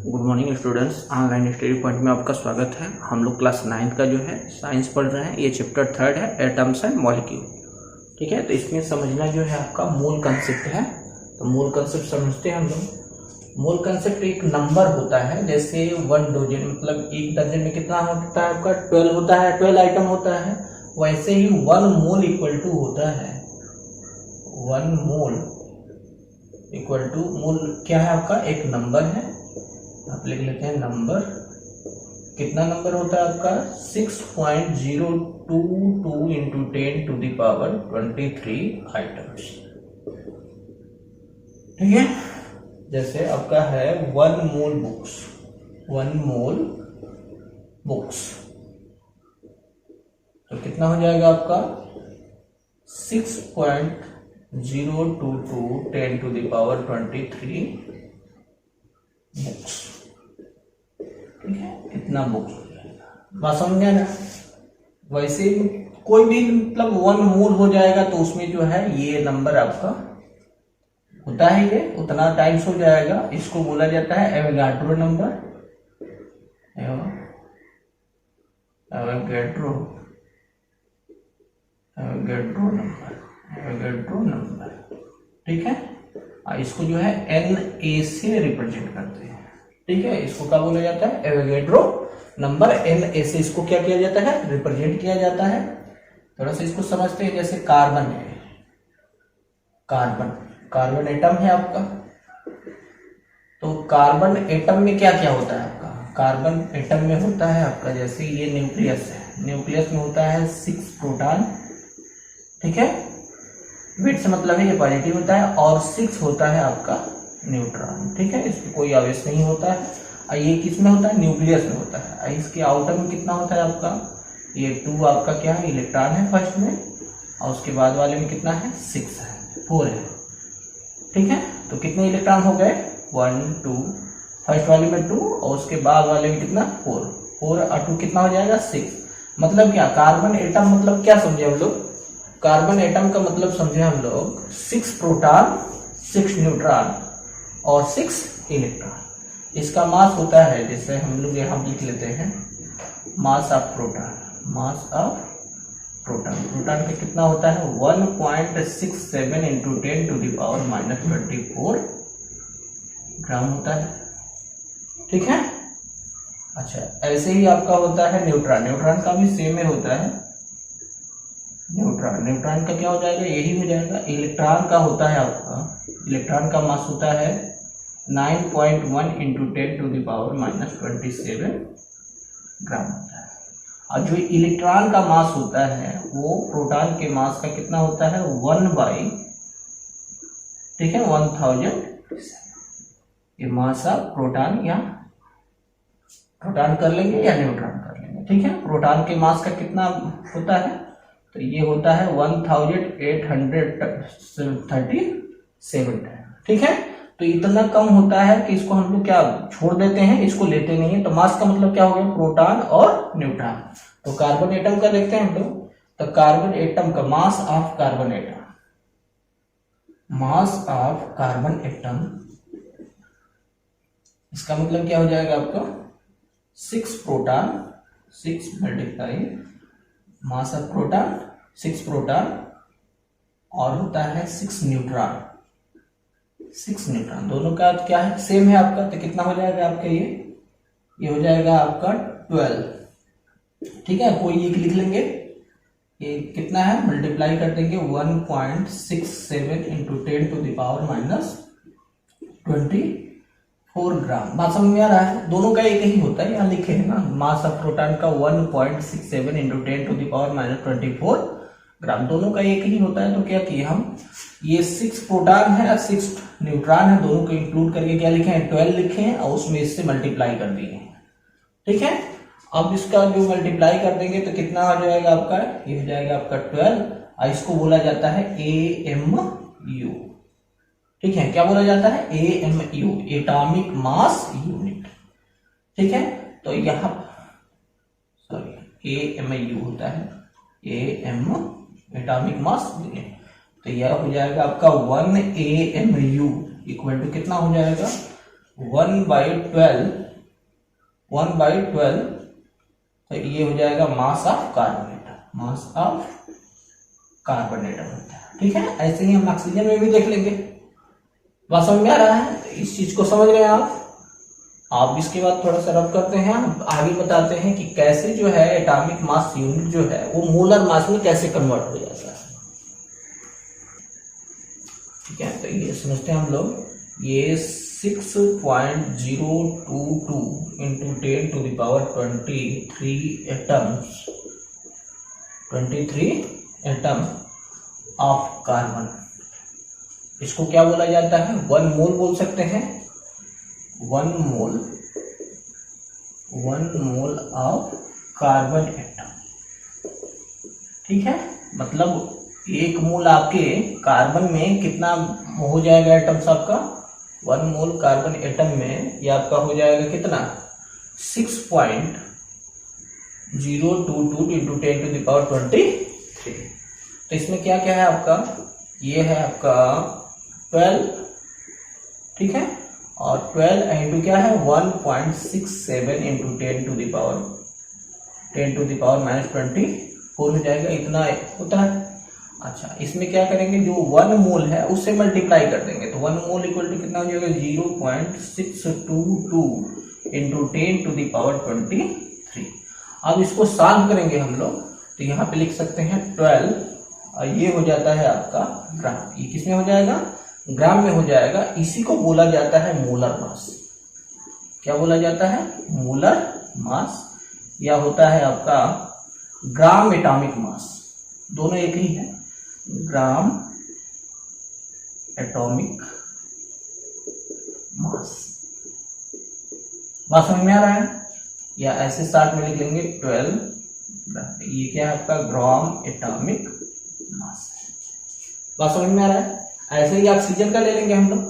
Good morning students, online study point में आपका स्वागत है। हम लोग क्लास 9 का जो है साइंस पढ़ रहे हैं। ये चैप्टर 3 है, एटम्स एंड मॉलिक्यूल। ठीक है, तो इसमें समझना जो है आपका मूल कंसेप्ट है। तो मूल कंसेप्ट समझते हैं हम लोग। मूल कंसेप्ट एक नंबर होता है, जैसे 1 डजन मतलब एक दर्जन में कितना होता है आपका 12 होता है, 12 आइटम होता है। वैसे ही 1 मोल इक्वल टू होता है 1 मोल इक्वल टू, मोल क्या है आपका, एक नंबर है। आप लिख लेते हैं नंबर। कितना नंबर होता है आपका 6.022 into 10 to the power 23 items. ठीक है, जैसे आपका है 1 मोल बुक्स, 1 मोल बुक्स, तो कितना हो जाएगा आपका 6.022 10 टू द पावर 23 बुक्स। ठीक है, इतना बुक्स हो जाएगा। बात समझ गया ना। वैसे कोई भी मतलब 1 मोल हो जाएगा तो उसमें जो है ये नंबर आपका होता है, ये उतना टाइम्स हो जाएगा। इसको बोला जाता है एवोगाड्रो नंबर। Avogadro number. ठीक है, इसको जो है NA से रिप्रेजेंट करते हैं। ठीक है, इसको क्या बोला जाता है, एवोगाड्रो नंबर। NA से इसको क्या किया जाता है, रिप्रेजेंट किया जाता है। थोड़ा सा इसको समझते हैं। जैसे कार्बन है, कार्बन एटम है आपका। तो कार्बन एटम में क्या क्या होता है आपका, कार्बन एटम में होता है आपका, जैसे ये न्यूक्लियस है, न्यूक्लियस में होता है 6 प्रोटॉन। ठीक है, वेट से मतलब है ये पॉजिटिव होता है, और 6 होता है आपका न्यूट्रॉन। ठीक है, इसमें कोई आवेश नहीं होता है। ये किस में होता है, न्यूक्लियस में होता है। इसके आउटर में कितना होता है आपका, ये 2 आपका क्या है, इलेक्ट्रॉन है फर्स्ट में, और उसके बाद वाले में कितना है, 6 है, 4 है। ठीक है, तो कितने इलेक्ट्रॉन हो गए, 1 2, फर्स्ट वाले में 2 और उसके बाद वाले में कितना 4 और 2 कितना हो जाएगा 6। मतलब क्या, कार्बन एटम मतलब क्या समझे हम लोग, कार्बन एटम का मतलब समझे हम लोग 6 प्रोटॉन 6 न्यूट्रॉन और 6 इलेक्ट्रॉन। इसका मास होता है, जैसे हम लोग यहाँ लिख लेते हैं mass of proton, mass of proton. Proton का कितना होता है 1.67 इंटू 10 टू द पावर -24 ग्राम होता है। ठीक है, अच्छा ऐसे ही आपका होता है न्यूट्रॉन। न्यूट्रॉन का भी सेम में होता है। न्यूट्रॉन का क्या हो जाएगा, यही हो जाएगा। इलेक्ट्रॉन का होता है आपका, इलेक्ट्रॉन का मास होता है 9.1 इंटू 10 टू द पावर -27 ग्राम होता है। और जो इलेक्ट्रॉन का मास होता है वो प्रोटॉन के मास का कितना होता है 1/, ठीक है, 1000। ये मास ऑफ प्रोटॉन, या प्रोटॉन कर लेंगे या न्यूट्रॉन कर लेंगे। ठीक है, प्रोटॉन के मास का कितना होता है, तो ये होता है 1837। ठीक है, तो इतना कम होता है कि इसको हम लोग क्या छोड़ देते हैं, इसको लेते नहीं है। तो मास का मतलब क्या हो गया, प्रोटॉन और न्यूट्रॉन। तो कार्बन एटम का देखते हैं हम लोग। तो कार्बन एटम का mass of carbon atom, mass of carbon atom, इसका मतलब क्या हो जाएगा आपका 6 proton 6 multiply mass of proton 6 proton और होता है 6 न्यूट्रॉन। 6 न्यूट्रॉन दोनों का क्या है, सेम है आपका। तो कितना हो जाएगा आपका, ये हो जाएगा आपका 12। ठीक है, कोई एक लिख लेंगे, ये कितना है, मल्टीप्लाई कर देंगे 1.67 इंटू 10 टू द पावर -24 ग्राम। बात समझ में आ रहा है। दोनों का एक ही होता है, यहाँ लिखे है ना, मास ऑफ प्रोटॉन का 1.67 इंटू 10 टू द पावर -24 ग्राम, दोनों का एक ही होता है। तो क्या किए हम, ये 6 प्रोटॉन है और 6 न्यूट्रॉन है, दोनों को इंक्लूड करके क्या लिखे हैं 12 लिखे हैं, और उसमें इससे मल्टीप्लाई कर दिए। ठीक है, अब इसका जो मल्टीप्लाई कर देंगे तो कितना हो जाएगा आपका, ये हो जाएगा आपका 12, और इसको बोला जाता है AMU। ठीक है, क्या बोला जाता है, AMU, एटॉमिक मास यूनिट। ठीक है, तो यहाँ AMU होता है, AM एटॉमिक मास यूनिट। तो यह हो जाएगा आपका 1 AMU इक्वल टू कितना हो जाएगा 1/12 तो ये हो जाएगा mass of carbon atom, mass of carbon atom होता है। ठीक है, ऐसे ही हम ऑक्सीजन में भी देख लेंगे। बात समझ में आ रहा है? इस चीज को समझ रहे हैं आप इसके बाद थोड़ा सा रब करते हैं, हम आगे बताते हैं कि कैसे जो है एटॉमिक मास यूनिट जो है वो मोलर मास में कैसे कन्वर्ट हो जाता है। ठीक है, तो ये समझते हैं हम लोग। ये 6.022 इंटू 10⁻23 एटम ऑफ कार्बन, इसको क्या बोला जाता है? 1 मोल बोल सकते हैं। 1 मोल ऑफ कार्बन एटम। ठीक है, मतलब 1 मोल आपके कार्बन में कितना हो जाएगा एटम्स आपका? 1 मोल कार्बन एटम में ये आपका हो जाएगा कितना? 6.022 इंटू 10⁻23। तो इसमें क्या क्या है आपका? ये है आपका 12, ठीक है, और 12 इंटू क्या है? 1.67 इंटू 10⁻24 हो जाएगा, इतना होता है। अच्छा, इसमें क्या करेंगे? जो 1 मोल है उससे मल्टीप्लाई कर देंगे, तो 1 मोल इक्वल टू कितना हो जाएगा? 0.622 इंटू 10⁻23। अब इसको सॉल्व करेंगे हम लोग, तो यहाँ पे लिख सकते हैं 12, और ये हो जाता है आपका ग्राम। ये किसमें हो जाएगा? ग्राम में हो जाएगा। इसी को बोला जाता है मोलर मास। क्या बोला जाता है? मोलर मास, या होता है आपका ग्राम एटॉमिक मास, दोनों एक ही है। Gram atomic mass. बात समझ में आ रहा है? या ऐसे साथ में लिख लेंगे 12, ये क्या है आपका? Gram atomic mass. बात समझ में आ रहा है? ऐसे ही ऑक्सीजन का ले लेंगे हम लोग।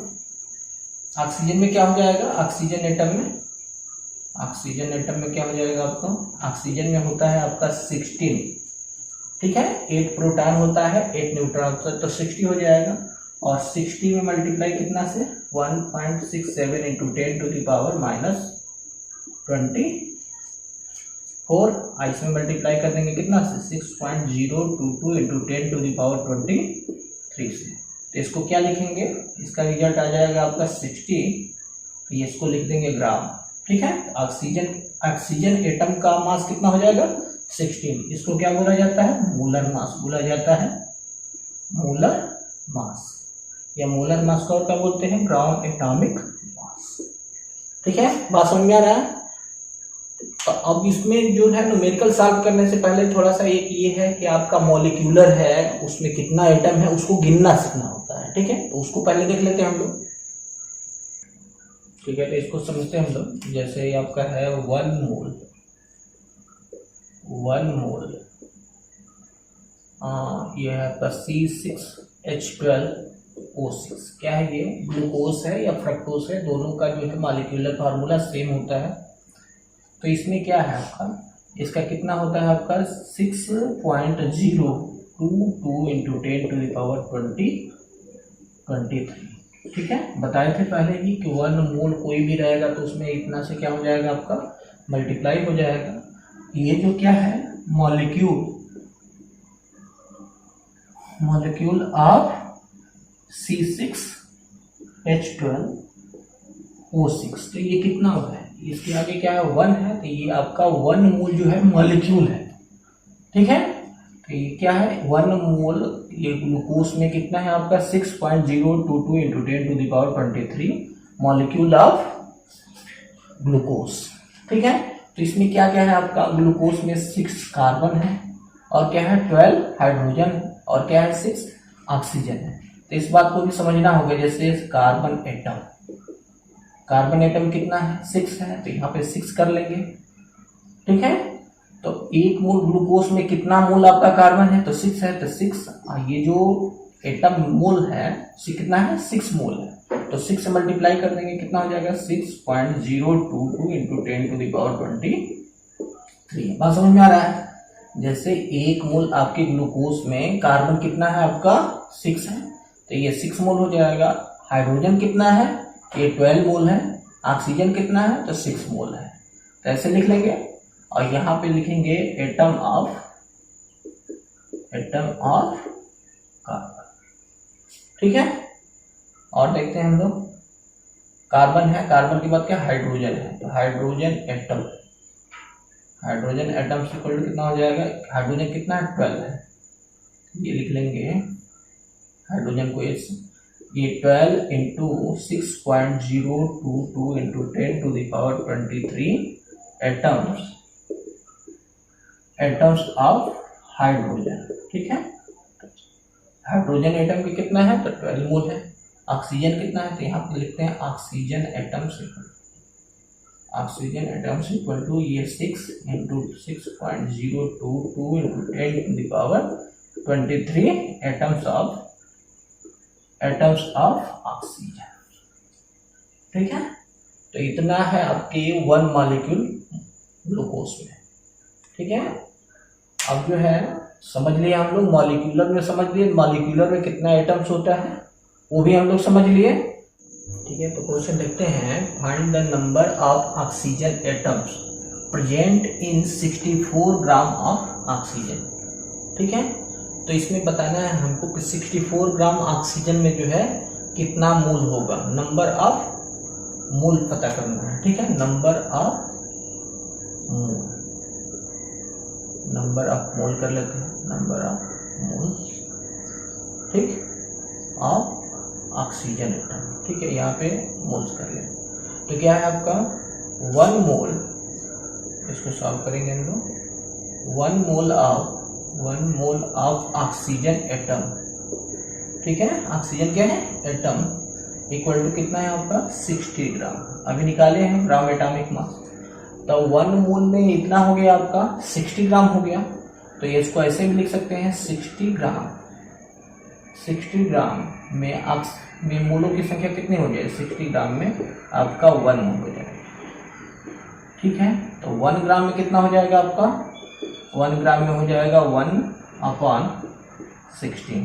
ऑक्सीजन में क्या हो जाएगा? ऑक्सीजन एटम में क्या हो जाएगा आपका? ऑक्सीजन में होता है आपका 16, ठीक है, 8 प्रोटॉन होता है, 8 न्यूट्रॉन होता है, तो 60 हो जाएगा। और 60 में मल्टीप्लाई कितना से? 1.67 इंटू 10⁻24। इसमें मल्टीप्लाई कर देंगे कितना से? 6.022 इंटू 10⁻23 से। तो इसको क्या लिखेंगे? इसका रिजल्ट आ जाएगा आपका 60, तो ये इसको लिख देंगे ग्राम। ठीक है, ऑक्सीजन एटम का मास कितना हो जाएगा? 16। इसको क्या बोला जाता है? मोलर मास बोला जाता है। मोलर मास, या मोलर मास को और क्या बोलते हैं? Gram atomic mass. ठीक है, बात समझ में आ रहा है? तो अब इसमें जो है न्यूमेरिकल सॉल्व करने से पहले थोड़ा सा एक ये है कि आपका मॉलिक्यूलर है, उसमें कितना एटम है उसको गिनना सीखना होता है। ठीक है, तो उसको पहले देख लेते हैं हम लोग। ठीक है, तो इसको समझते हैं हम लोग। जैसे आपका है 1 मोल, ये है आपका C6H12O6। क्या है ये? ग्लूकोज है या फ्रक्टोज है, दोनों का जो है मॉलिक्यूलर फार्मूला सेम होता है। तो इसमें क्या है आपका? इसका कितना होता है आपका? 6.022 इंटू 10⁻23। ठीक है, बताए थे पहले ही कि 1 मोल कोई भी रहेगा तो उसमें इतना से क्या हो जाएगा आपका? मल्टीप्लाई हो जाएगा। ये जो क्या है? मॉलिक्यूल ऑफ C6H12O6, तो ये कितना होता है? इसके आगे क्या है? 1 है, तो ये आपका 1 मोल जो है मॉलिक्यूल है। ठीक है, तो ये क्या है? 1 मोल। ये ग्लूकोज में कितना है आपका? 6.022 इंटू 10⁻23 मॉलिक्यूल ऑफ ग्लूकोज। ठीक है, तो इसमें क्या क्या है आपका? ग्लूकोज में 6 कार्बन है, और क्या है? 12 हाइड्रोजन, और क्या है? 6 ऑक्सीजन है। तो इस बात को भी समझना होगा। जैसे कार्बन एटम कितना है? 6 है, तो यहाँ पे 6 कर लेंगे। ठीक है, तो 1 मोल ग्लूकोज में कितना मोल आपका कार्बन है? तो 6 है, तो 6। ये जो एटम मोल है कितना है? 6 मोल है, तो 6 से मल्टीप्लाई कर देंगे, कितना हो जाएगा? 6.022 इंटू 10⁻23। बात समझ में आ रहा है? जैसे 1 मोल आपके ग्लूकोज में कार्बन कितना है आपका? 6 है, तो ये 6 मोल हो जाएगा। हाइड्रोजन कितना है? ये 12 मोल है, ऑक्सीजन कितना है, तो 6 मोल है, तो ऐसे लिख लेंगे। और यहाँ पे लिखेंगे एटम ऑफ कार्बन, ठीक है। और देखते हैं हम लोग, कार्बन है, कार्बन के बाद क्या हाइड्रोजन है, तो हाइड्रोजन एटम से इक्वल टू कितना हो जाएगा, हाइड्रोजन कितना है 12 है, ये लिख लेंगे हाइड्रोजन को, ये 12 into 6.022 into 10⁻23 atoms of hydrogen, ठीक है। हाइड्रोजन एटम की कितना है, तो 12 मोल है। ऑक्सीजन कितना है, तो यहाँ पे लिखते हैं ऑक्सीजन एटम्स इक्वल टू ये 6 into 6.022 into 10⁻23 atoms of oxygen, ठीक है। तो इतना है आपके 1 मॉलिक्यूल ग्लूकोज में, ठीक है। अब जो है समझ लिए हम लोग, मॉलिक्यूलर में समझ लिए, मॉलिक्यूलर में कितना एटम्स होता है वो भी हम लोग समझ लिए, ठीक है। तो क्वेश्चन देखते हैं, find the number of oxygen atoms present in 64 gram of oxygen, ठीक है। तो इसमें बताना है हमको कि 64 ग्राम ऑक्सीजन में जो है कितना मोल होगा, नंबर ऑफ मोल पता करना है, ठीक है। नंबर ऑफ मोल कर लेते हैं, नंबर ऑफ मोल, ठीक, ऑफ ऑक्सीजन एटम, ठीक है। यहाँ पे मोल्स कर लें, तो क्या है आपका 1 मोल, इसको सॉल्व करेंगे हम लोग, 1 मोल ऑफ ऑक्सीजन एटम, ठीक है। ऑक्सीजन क्या है, एटम, इक्वल टू कितना है आपका 60 ग्राम, अभी निकाले हैं ग्राम एटॉमिक मास। तो 1 मोल में इतना हो गया आपका 60 ग्राम हो गया, तो ये इसको ऐसे भी लिख सकते हैं 60 ग्राम में मोलों की संख्या कितनी हो जाए, 60 ग्राम में आपका 1 मोल हो जाएगा, ठीक है। तो 1 ग्राम में कितना हो जाएगा आपका, 1 ग्राम में हो जाएगा 1/16,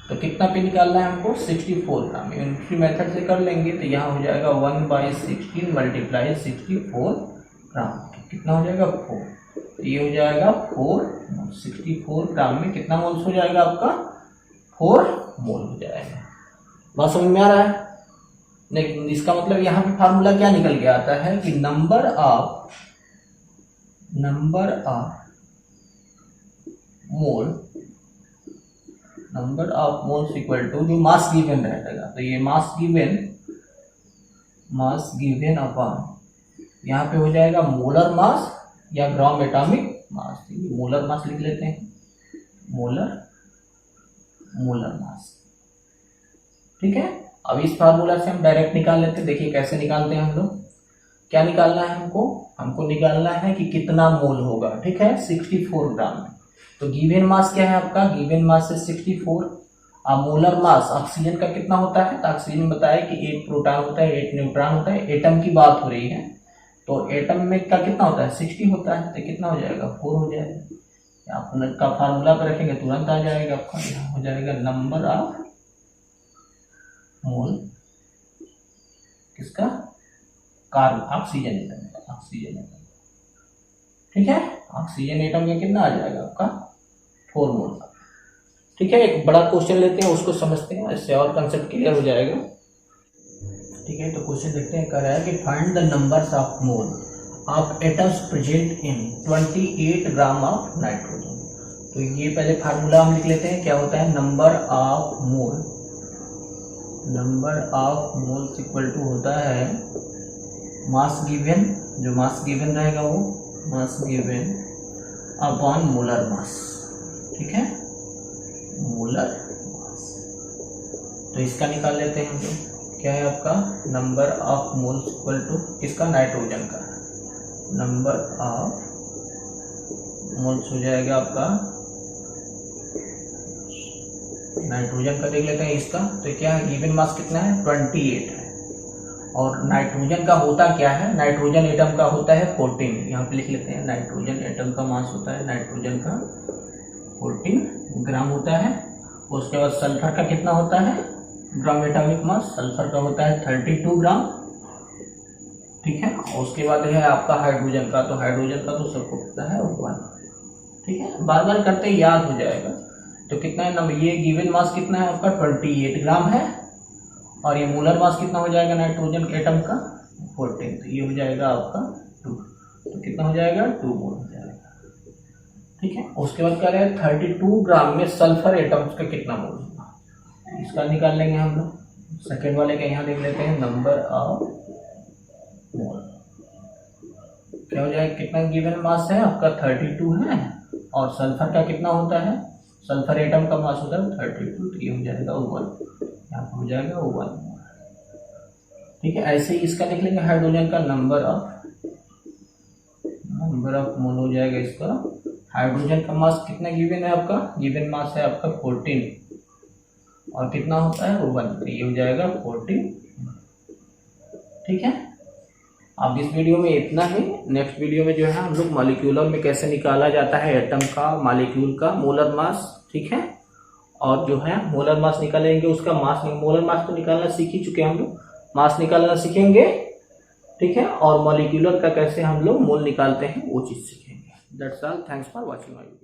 तो कितना पे निकालना है हमको 64 ग्राम, यूनिटरी मेथड से कर लेंगे तो यहाँ हो जाएगा 1/16 मल्टीप्लाई 64 ग्राम, कितना हो जाएगा 4, तो ये हो जाएगा 64 ग्राम में कितना मोल्स हो जाएगा आपका 4 मोल हो जाएगा। बात समझ में आ रहा है, लेकिन इसका मतलब यहाँ पे फार्मूला क्या निकल के आता है कि number of moles equal to जो मास गिवन रहेगा, तो ये मास गिवन अपॉन यहाँ पे हो जाएगा मोलर मास या gram atomic mass, molar mass लिख लेते हैं, मोलर मास, ठीक है। अब इस फार्मूला से हम डायरेक्ट निकाल लेते हैं, देखिए कैसे निकालते हैं हम लोग। क्या निकालना है हमको निकालना है कि कितना मोल होगा, ठीक है, 64 ग्राम में। तो गिवन मास क्या है आपका, गिवन मास है 64, और मोलर मास ऑक्सीजन का कितना होता है, तो ऑक्सीजन बताया कि 8 प्रोटॉन होता है 8 न्यूट्रॉन होता है, एटम की बात हो रही है, तो एटम में का कितना होता है 60 होता है, तो कितना हो जाएगा 4 हो जाएगा। आप का फार्मूला पर रखेंगे तुरंत आ जाएगा आपका, यहाँ हो जाएगा नंबर ऑफ मोल किसका, ऑक्सीजन एटम, ठीक है। ऑक्सीजन एटम में कितना आ जाएगा आपका 4 मोल का, ठीक है। एक बड़ा क्वेश्चन लेते हैं उसको समझते हैं, इससे और कंसेप्ट क्लियर हो जाएगा, ठीक है। तो क्वेश्चन देखते हैं, कह रहा है कि find the numbers of mole of atoms present in 28 gram of nitrogen. तो ये पहले फार्मूला हम लिख लेते हैं, क्या होता है number of moles equal to होता है मास गिवन, जो मास गिवन रहेगा वो mass given upon molar mass, ठीक है, मोलर मास। तो इसका निकाल लेते हैं हम लोग, क्या है आपका number of moles equal to किसका, नाइट्रोजन का, नंबर ऑफ मोल्स हो जाएगा आपका नाइट्रोजन का, देख लेते हैं इसका। तो क्या है गिवन मास कितना है 28 है, और नाइट्रोजन का होता क्या है, नाइट्रोजन एटम का होता है 14, यहाँ पे लिख लेते हैं नाइट्रोजन एटम का मास होता है, नाइट्रोजन का 14 ग्राम होता है। उसके बाद सल्फर का कितना होता है ग्राम एटॉमिक मास, सल्फर का होता है 32 ग्राम, ठीक है। और उसके बाद है आपका हाइड्रोजन का, तो हाइड्रोजन का तो सबको पता है 1, ठीक है, बार बार करते ही याद हो जाएगा। तो कितना है नंबर, ये गिवन मास कितना है आपका 28 ग्राम है, और ये मोलर मास कितना हो जाएगा नाइट्रोजन के एटम का 14, तो ये हो जाएगा आपका 2, तो कितना हो जाएगा 2 मोल हो जाएगा, ठीक है। उसके बाद कह रहे हैं 32 ग्राम में सल्फर एटम्स का कितना मोल होगा, इसका निकाल लेंगे हम लोग। सेकेंड वाले का यहाँ देख लेते हैं, नंबर ऑफ मोल क्या हो जाएगा, कितना गिवन मास है आपका 32 है, और सल्फर का कितना होता है, सल्फर एटम का मास होता है 32, तो ये हो जाएगा 1, यहाँ पर हो जाएगा 1, ठीक है। ऐसे ही इसका लिख लेंगे हाइड्रोजन का नंबर ऑफ मोल हो जाएगा इसका। हाइड्रोजन का मास कितना गिवन है आपका, गिवन मास है आपका 14, और कितना होता है 1, तो ये हो जाएगा 14, ठीक है। अब इस वीडियो में इतना ही। नेक्स्ट वीडियो में जो है हम लोग मॉलिक्यूलर में कैसे निकाला जाता है एटम का, मॉलिक्यूल का मोलर मास, ठीक है, और जो है मोलर मास निकालेंगे, उसका मास, मोलर मास तो निकालना सीख ही चुके हैं हम लोग, मास निकालना सीखेंगे, ठीक है, और मॉलिक्यूलर का कैसे हम लोग मोल निकालते हैं वो चीज सीखेंगे। That's all, thanks for watching my video.